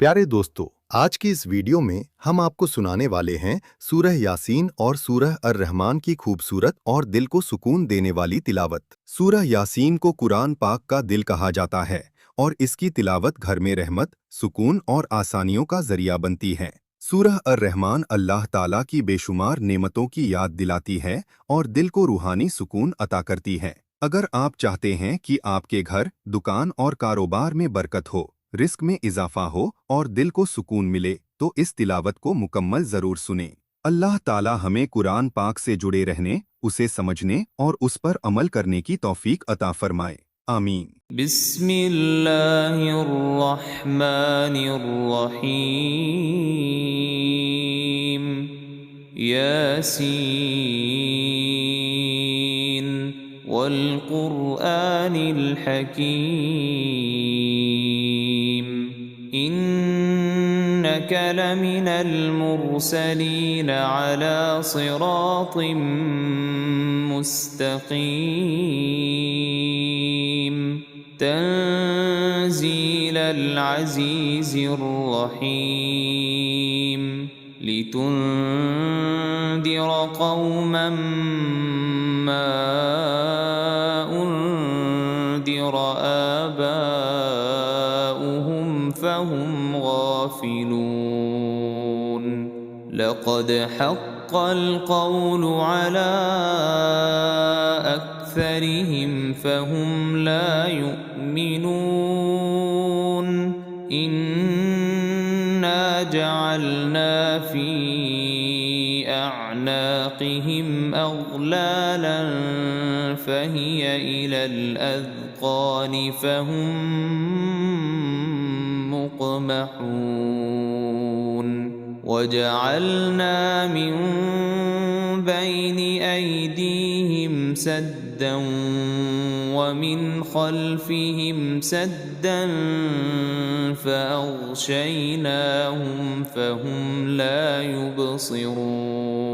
प्यारे दोस्तों, आज की इस वीडियो में हम आपको सुनाने वाले हैं सूरह यासीन और सूरह अर-रहमान की खूबसूरत और दिल को सुकून देने वाली तिलावत। सूरह यासीन को कुरान पाक का दिल कहा जाता है और इसकी तिलावत घर में रहमत, सुकून और आसानियों का जरिया बनती है। सूरह अर-रहमान अल्लाह ताला की बेशुमार नेमतों की याद दिलाती है और दिल को रूहानी सुकून अता करती है। अगर आप चाहते हैं कि आपके घर, दुकान और कारोबार में बरकत हो, रिस्क में इजाफा हो और दिल को सुकून मिले, तो इस तिलावत को मुकम्मल जरूर सुनें। अल्लाह ताला हमें कुरान पाक से जुड़े रहने, उसे समझने और उस पर अमल करने की तौफीक अता फरमाए। आमीन। बिस्मिल्लाहिर्रहमानिर्रहीम। यासीन वल क़ुरआनिल हकीम। इन्नक लमिनल मुरसलीन अला सिरातिम मुस्तक़ीम। तंज़ीलल अज़ीज़िर रहीम। लितुन्दिर क़ौमन मा उन्दिर आबाउहुम फहुम गाफ़िलून। लक़द हक़्क़ल क़ौलु अला अक्सरिहिम फहुम ला युमिनून। इन्ना जअलना फी अअनाक़िहिम अग़लालन फहिय इलल अज़क़ान फहुम मुक़महून। वजअलना मिन बैनि अयदीहिम सद्दन वमिन खल्फिहिम सद्दन फ़अग़शयनाहुम फ़हुम ला युबसिरून।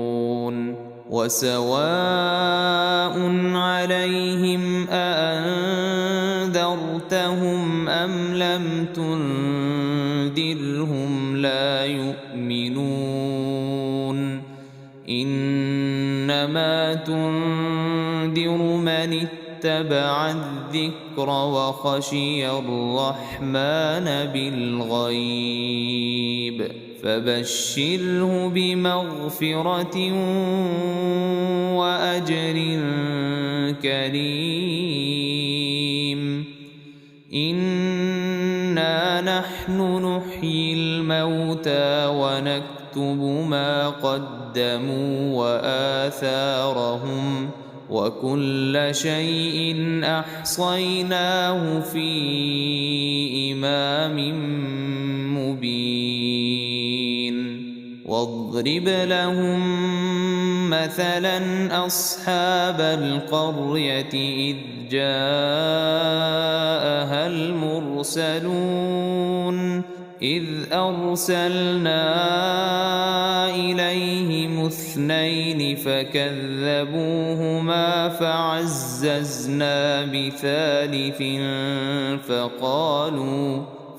वसवाउन अलैहिम अअन्ज़रतहुम अम लम तुन्ज़िरहुम ला युमिनून। इन्नमा तुन्ज़िरु मन इत्तबअ अज़्ज़िक्र वख़शिय अर्रहमान बिलग़ैब। फबश्शिरहु बिमग़फ़िरत वअज्र करीम। इन्ना नहनु नुह्यिल मौता वनक्तुब मा क़द्दमू वआथारहुम वकुल्ल शैइन अहसयनाहु फी इमामिन मुबीन। वाضرب لهم مثلا أصحاب القرية إذ جاءها المرسلون إذ أرسلنا إليهم اثنين فكذبوهما فعززنا بثالث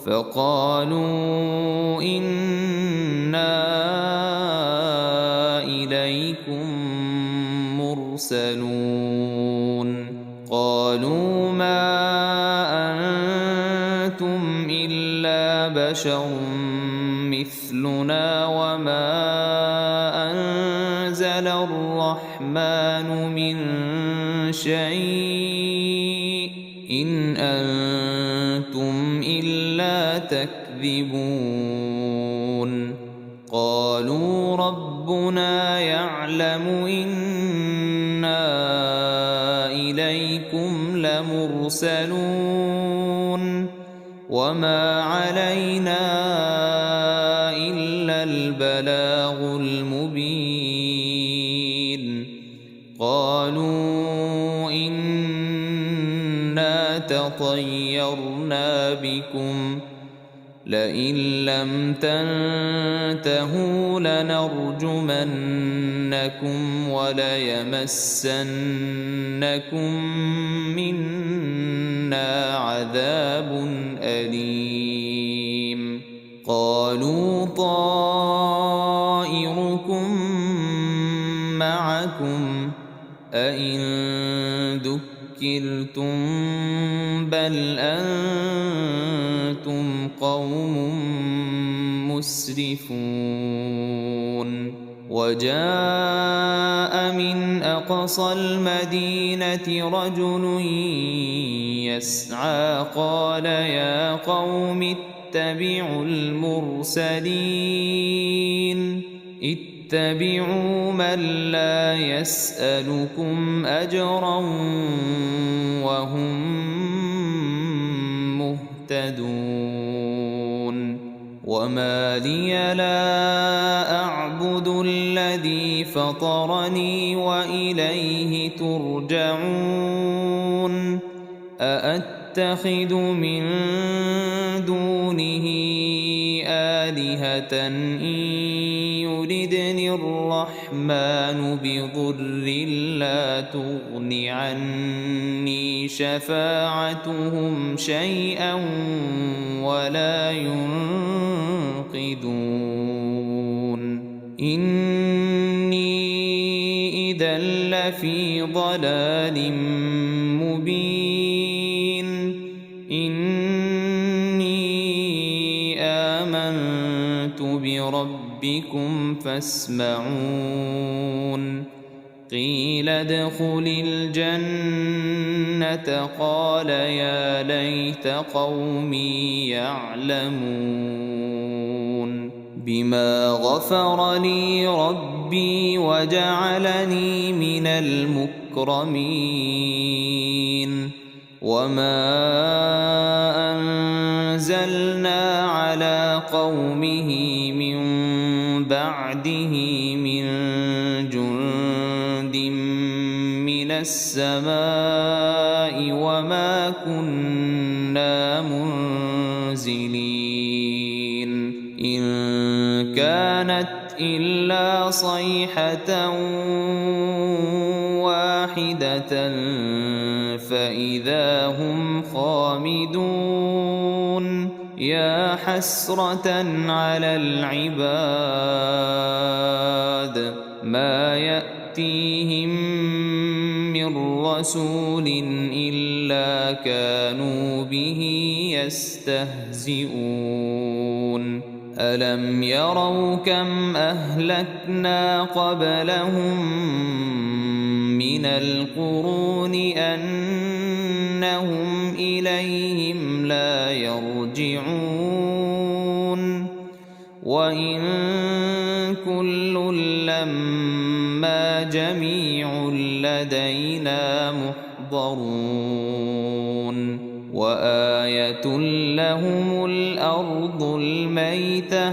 فقالوا إنا إليكم مرسلون. قالوا ما أنتم إلا بشر مثلنا وما أنزل الرحمن من شيء إن أنتم إلا تكذبون. قالوا ربنا يعلم إنا إليكم لمرسلون وما علينا إلا البلاغ المبين. قالوا إنا تطيرنا بكم لئن لم تنتهوا لنرجمنكم وليمسنكم منا عذاب أليم. قالوا طائركم معكم أئن ذكرتم بل أنتم قوم مسرفون وجاء من أقصى المدينة رجل يسعى قال يا قوم اتبعوا المرسلين اتبعوا من لا يسألكم أجرا وهم مهتدون وما لي لا أعبد الذي فطرني وإليه ترجعون أأتخذ من دونه آلهة إن يردني الرحمن بضر لا تغن عني شفاعتهم شيئا ولا ينقذون إني إذا لفي ضلال مبين إني آمنت بربكم فاسمعون قيل ادخل الجنة قال يا ليت قومي يعلمون بما غفر لي ربي وجعلني من المكرمين وما أنزلنا على قومه من بعده من جند من السماء وما كنا منزلين إن كانت إلا صيحة واحدة فإذا هم خامدون يا حسرة على العباد ما يأتيهم من رسول إلا كانوا به يستهزئون ألم يروا كم أهلكنا قبلهم من القرون أنهم إليهم لا يرجعون وإن كل لما جميع لدينا محضرون وآية لهم الأرض الميتة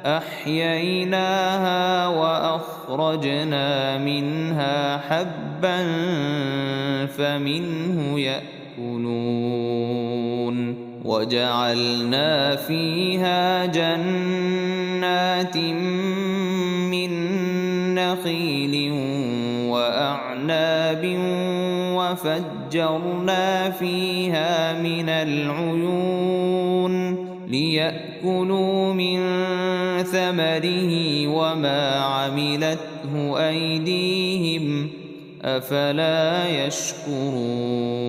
أحييناها وأخرجنا منها حبا فمنه يأكلون وجعلنا فيها جنات من نخيل وأعناب وفجرنا فيها من العيون ليأكلوا من ثمره وما عملته أيديهم أفلا يشكرون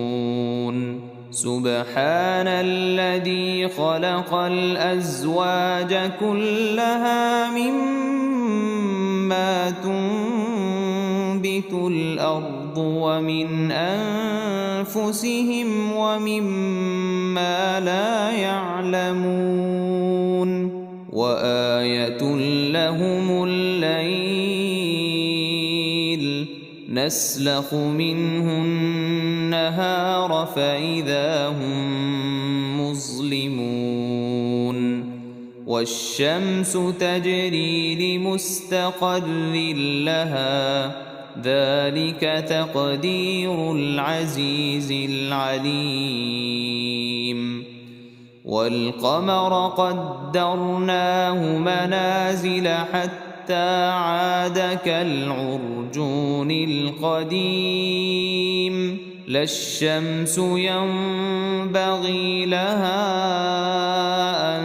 سبحان الذي خلق الأزواج كلها مما تنبت الأرض ومن أنفسهم ومما لا يعلمون وآية لهم الليل نسلخ منه النهار فإذا هم مظلمون والشمس تجري لمستقر لها ذلك تقدير العزيز العليم والقمر قدرناه منازل حتى عاد كالعرجون القديم لا الشمس ينبغي لها أن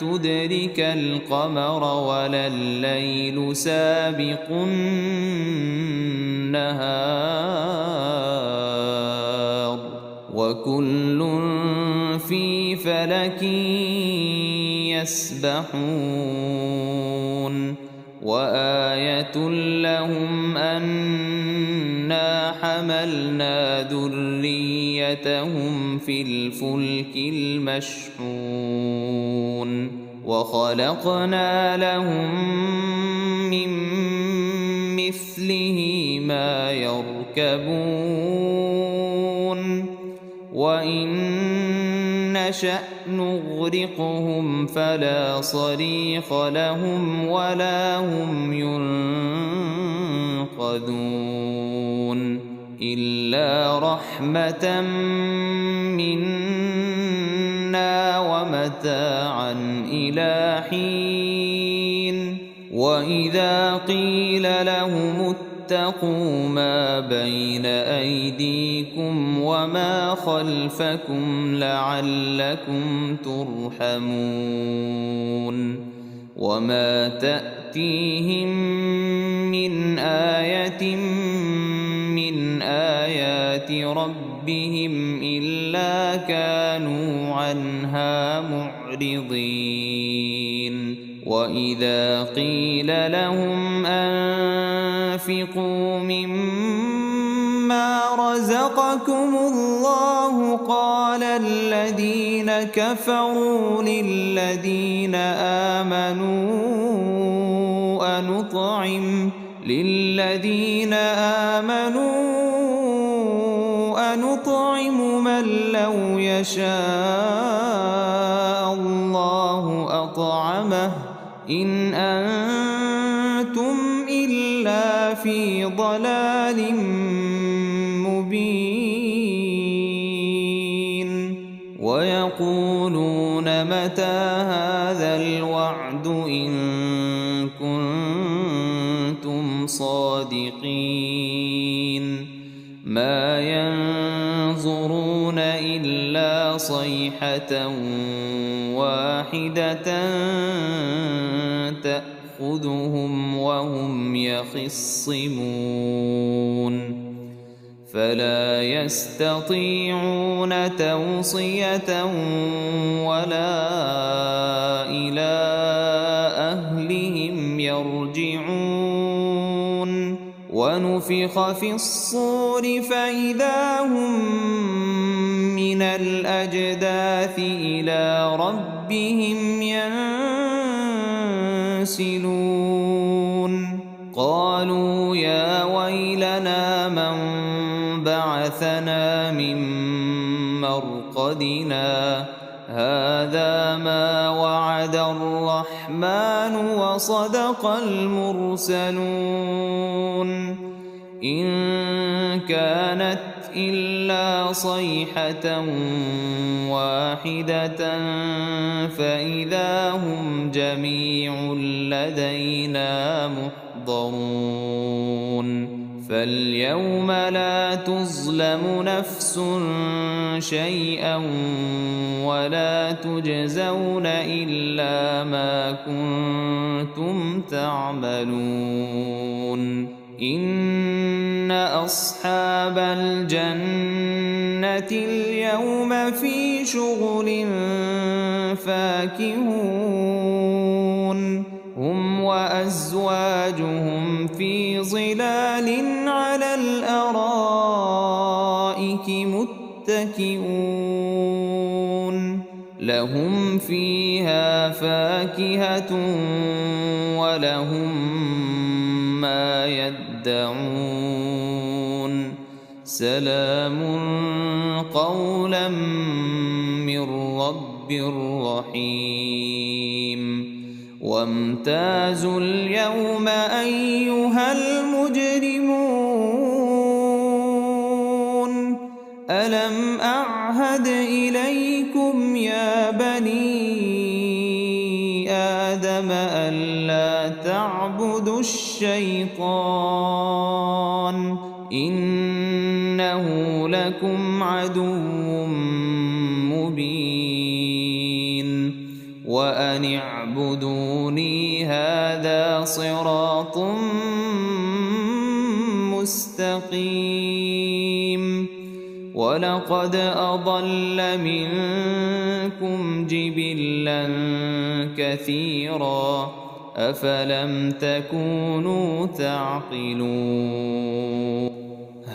تدرك القمر ولا الليل سابق النهار وكل في فلك يسبحون وآية لهم أنا حملنا ذريتهم في الفلك المشحون وخلقنا لهم من مثله ما يركبون وإن نشأ نغرقهم فلا صريخ لهم ولا هم ينقذون إلا رحمة منا ومتاعا إلى حين وإذا قيل لهم اتقوا ما بين أيديكم وما خلفكم لعلكم ترحمون وما تأتيهم من آية من آيات ربهم إلا كانوا عنها معرضين وإذا قيل لهم أنفقوا مما رزقكم الله قال الذين كفروا للذين آمنوا أنطعم من لو يشاء الله أطعمه إن أنتم إلا في ضلال مبين ويقولون متى هذا الوعد إن كنتم صادقين ما ينظرون إلا صيحة واحدة تأخذهم وهم يخصمون فلا يستطيعون توصية ولا إلى أهلهم يرجعون ونفخ في الصور فإذا هم من الأجداث إلى ربهم ينسلون قالوا يا ويلنا من بعثنا من مرقدنا هذا ما وعد الرحمن وصدق المرسلون إن كانت إلا صيحة واحدة فإذا هم جميع لدينا محضرون فاليوم لا تظلم نفس شيئا ولا تجزون إلا ما كنتم تعملون إن أصحاب الجنة اليوم في شغل فاكهون هم وأزواجهم في ظلال على الأرائك متكئون لهم فيها فاكهة ولهم ما يدعون سلام قولا من رب رحيم وامتازوا اليوم أيها المجرمون ألم أعهد إليكم يا بني آدم ألا تعبدوا الشيطان إنه لكم عدو مبين وأن فاعبدوني هذا صراط مستقيم ولقد أضل منكم جبلا كثيرا أفلم تكونوا تعقلون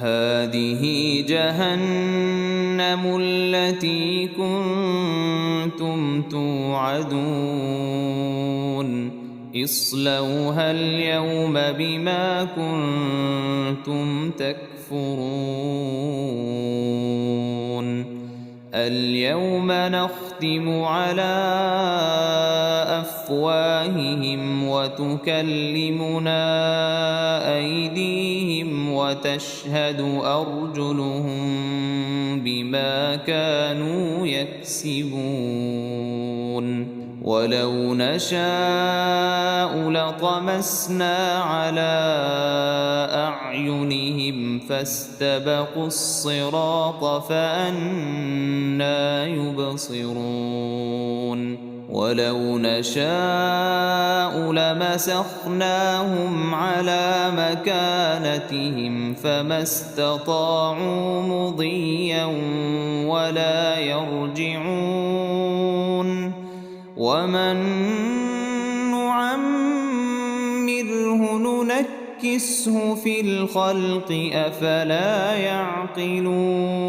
هذه جهنم التي كنتم توعدون اصلوها اليوم بما كنتم تكفرون اليوم نختم على أفواههم وتكلمنا أيديهم وتشهد أرجلهم بما كانوا يكسبون ولو نشاء لطمسنا على أعينهم فاستبقوا الصراط فأنى يبصرون ولو نشاء لمسخناهم على مكانتهم فما استطاعوا مضيا ولا يرجعون ومن نعمره ننكسه في الخلق أفلا يعقلون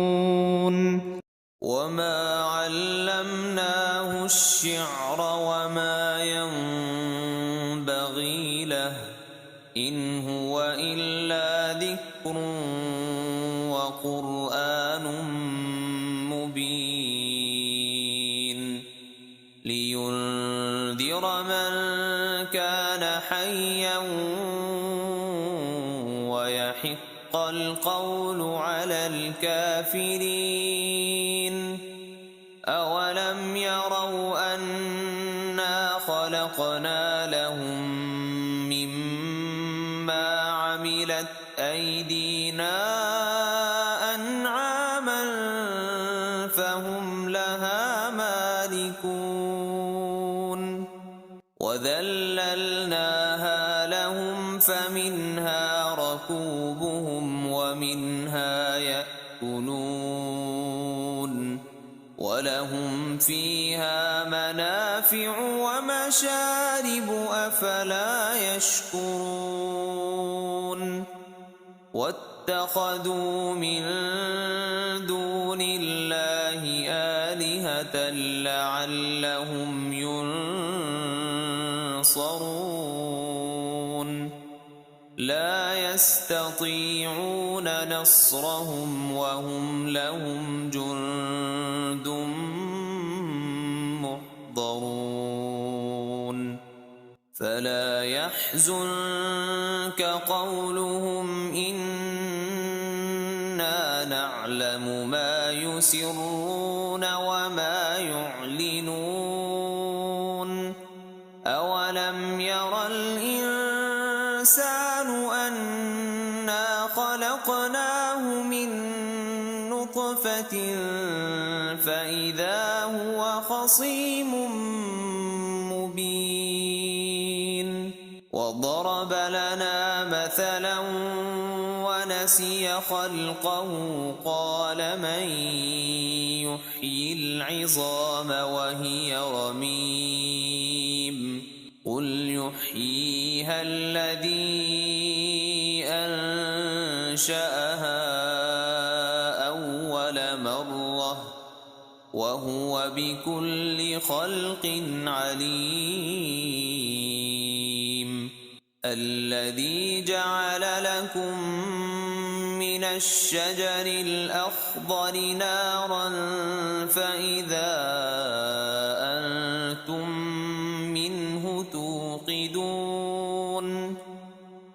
وما علمناه الشعر وما ينبغي له إن هو إلا ذكر وقرآن مبين لينذر من كان حيا ويحق القول على الكافرين أولم يروا أنا خلقنا لهم مما عملت أيدينا أنعاما فهم لها مالكون وذللناها لهم فمنها ركوبهم ومنها يأكلون ولهم فيها منافع ومشارب أفلا يشكرون واتخذوا من دون الله آلهة لعلهم ينصرون لا يستطيعون نصرهم وهم لهم جند محضرون فلا يحزنك قولهم إنا نعلم ما يسرون وما يعلنون أولم ير الإنسان أنا خلقناه من نطفة فإذا هو خصيم مبين وضرب لنا مثلا ونسي خلقه قال من يحيي العظام وهي رميم قل يحييها الذي أنشأها أول مرة وهو بكل خلق عليم الذي جعل لكم من الشجر الأخضر نارا فإذا أنتم منه توقدون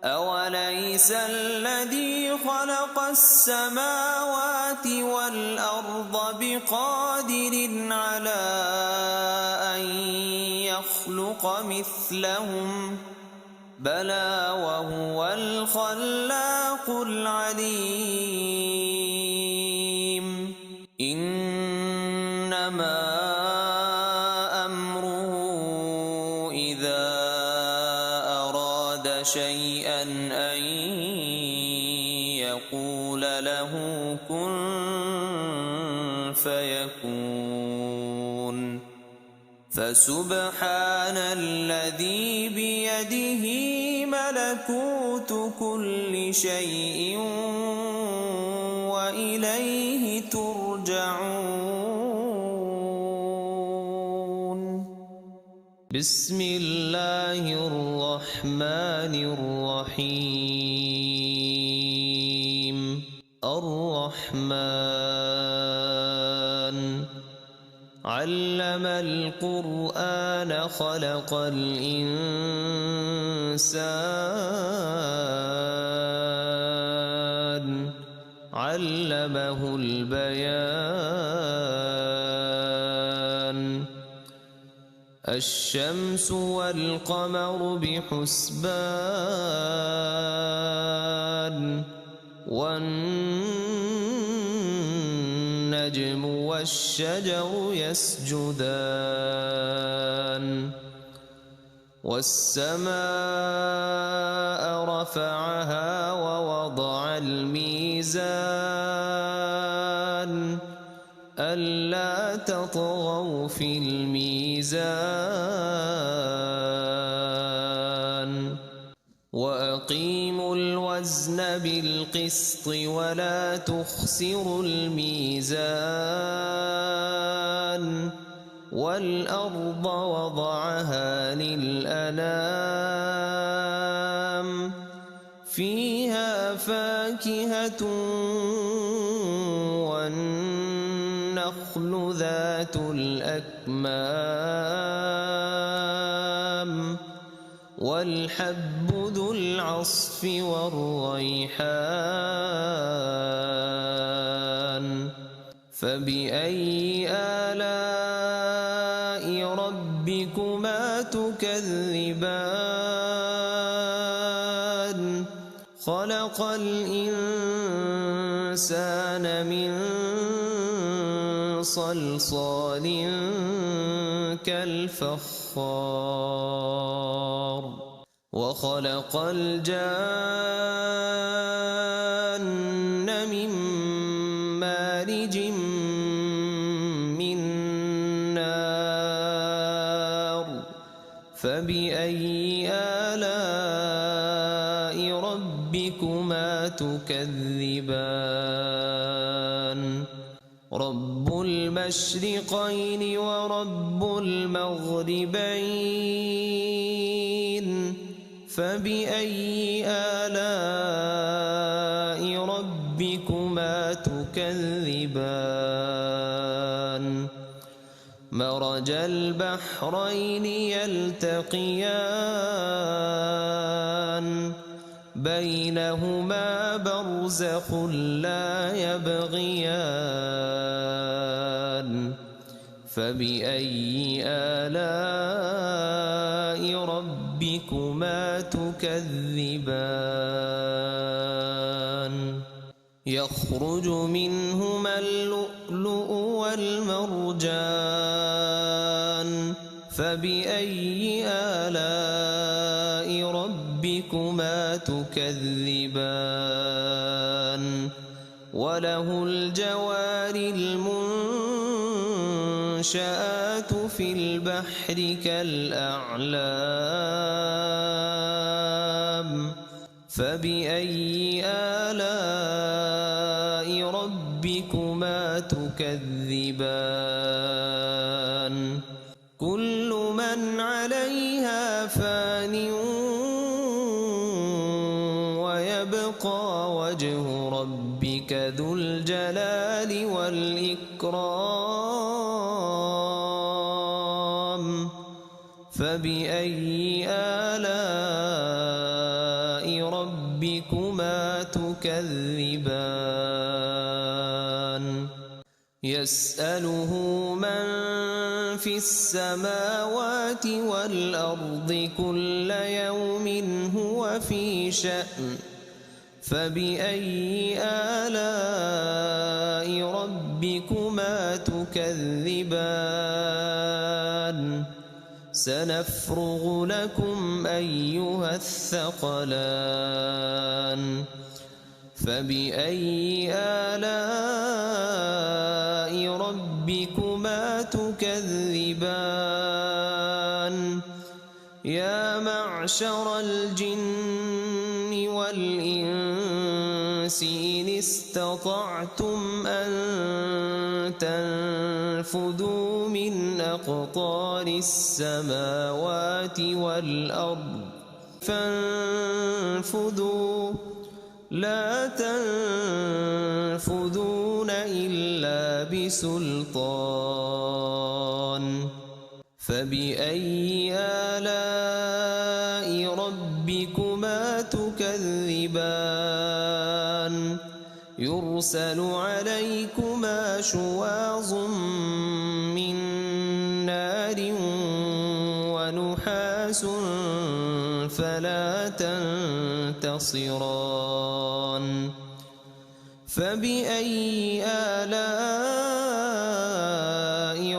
أوليس الذي خلق السماوات والأرض بقادر على أن يخلق مثلهم بلى وهو الخلاق العليم إنما أمره شيئا أن يقول له كن فيكون. فسبحان الذي بيده ملكوت كل شيء وإليه ترجعون. بسم الله الرحمن الرحيم. الرحمن علم القرآن خلق الإنسان علمه البيان. الشمس والقمر بحسبان والنجم والشجر يسجدان. والسماء رفعها ووضع الميزان ألا تطغوا في الميزان وأقيموا الوزن بالقسط ولا تخسروا الميزان. والأرض وضعها للأنام فيها فاكهة والنخل ذات الأكمام والحب ذو العصف والريحان. فبأي آلاء ربكما تكذبان. خلق الإنسان من صلصال كالفخار وخلق الجان من مارج من نار. فبأي آلاء ربكما تكذبان. رب المشرقين ورب المغربين. فبأي آلاء ربكما تكذبان. مرج البحرين يلتقيان بينهما برزخ لا يبغيان. فبأي آلاء ربكما تكذبان. يخرج منهما اللؤلؤ والمرجان. فبأي آلاء ربكما تكذبان. وله الجوار المنشآت في البحر كالأعلام. فبأي آلاء ربكما تكذبان. كل من عليها فان ويبقى وجه ربك ذو الجلال والإكرام. فبأي آلاء ربكما تكذبان. يسأله من في السماوات والأرض كل يوم هو في شأن. فبأي آلاء ربكما تكذبان. سنفرغ لكم أيها الثقلان فبأي آلاء ربكما تكذبان يا معشر الجن والإنس إن استطعتم أن تنفذوا من أقطار السماوات والأرض فانفذوا لا تنفذون إلا بسلطان فبأي آلاء ربكما تكذبان يرسل عليكما شواظ من نار ونحاس فلا تنتصران فبأي آلاء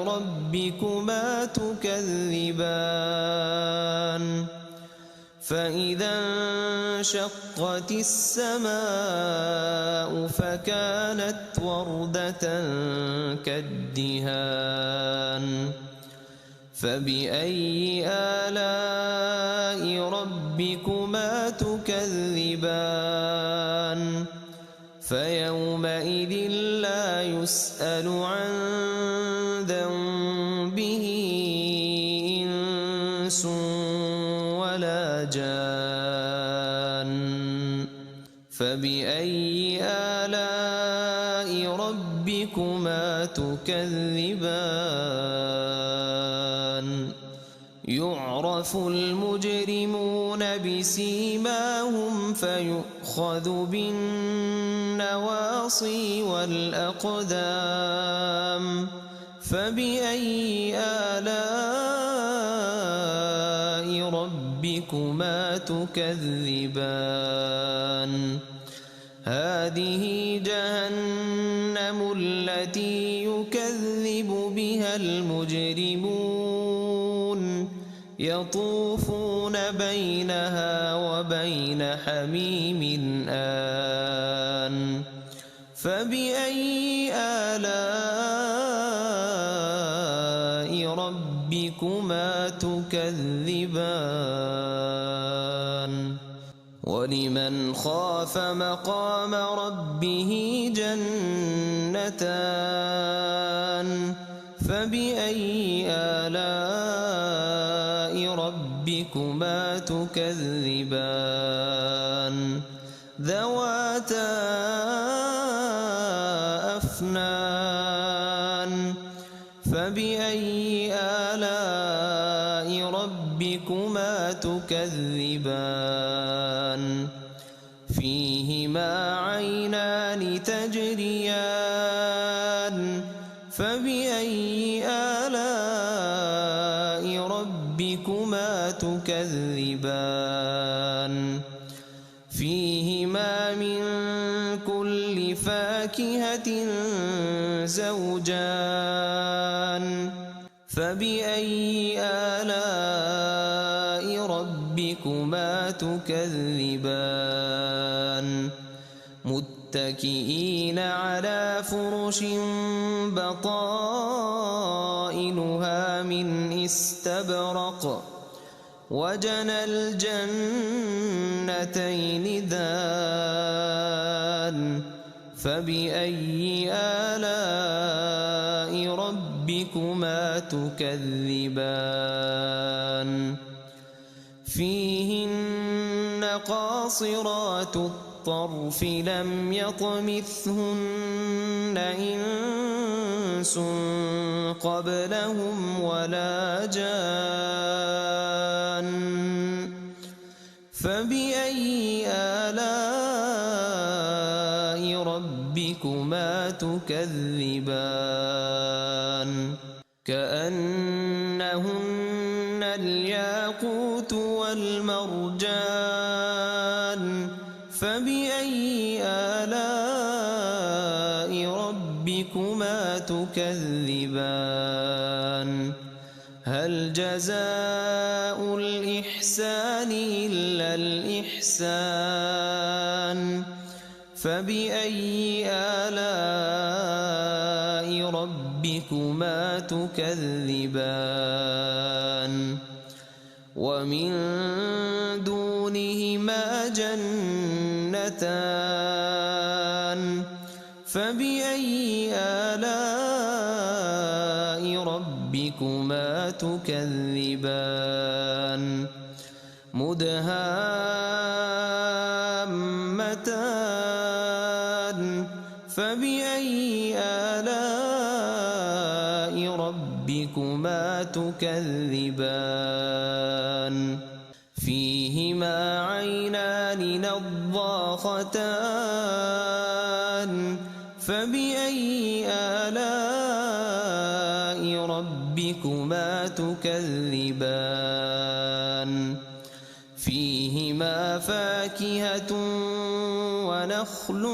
ربكما تكذبان فإذا انشقت السماء فكانت وردة كالدهان فبأي آلاء ربكما تكذبان فيومئذ لا يسأل عن ذنبه إنس ولا جان فبأي آلاء ربكما تكذبان يعرف المجرمون بسيماهم فيؤخذ بالنواصي والأقدام فبأي آلاء ربكما تكذبان هذه جهنم التي يكذب بها المجرمون يطوفون بينها وبين حميم آن فبأي آلاء ربكما تكذبان ولمن خاف مقام ربه جنتان فبأي آلاء ربكما تكذبان ذواتا أفنان فبأي آلاء ربكما تكذبان فيهما عينان تجريان فبأي آلاء ربكما تكذبان فيهما من كل فاكهة زوجان فبأي آلاء ربكما تكذبان متكئين على فرش بطائنها من استبرق وجنى الجنتين دان فبأي آلاء ربكما تكذبان فيهن قاصرات الطرف لم يطمثهن إنس قبلهم ولا جان فبأي آلاء ربكما تكذبان كأنهن الياقوت والمرجان فبأي آلاء ربكما تكذبان هل جزاء الإحسان إلا الإحسان فبأي آلاء ربكما تكذبان ومن دونهما جنتان فبأي آلاء ربكما تكذبان مدهامتان فبأي آلاء ربكما تكذبان فيهما عينان نضاختان فبأي آلاء ربكما تكذبان فيهما فاكهة ونخل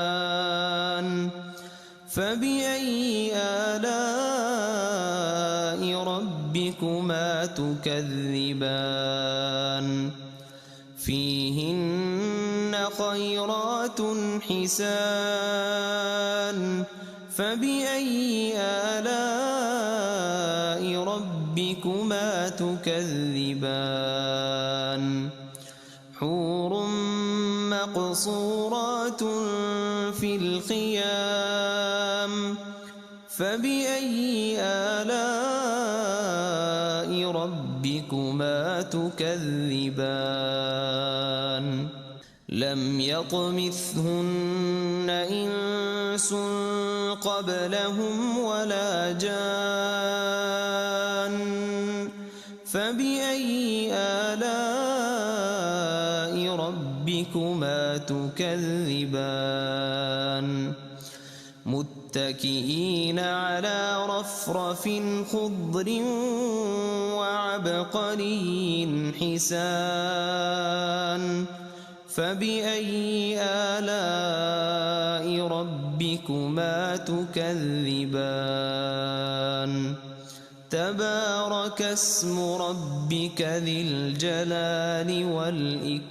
ورمان فبأي آلاء ربكما تكذبان فيهن خيرات حسان فبأي آلاء ربكما تكذبان حور مقصورات في الخيام فبأي آلاء ربكما تكذبان لم يطمثهن إنس قبلهم ولا جان فبأي آلاء ربكما تكذبان متكئين على رفرف خضر وعبقري حسان فبأي آلاء ربكما تكذبان تبارك اسم ربك ذي الجلال والإكرام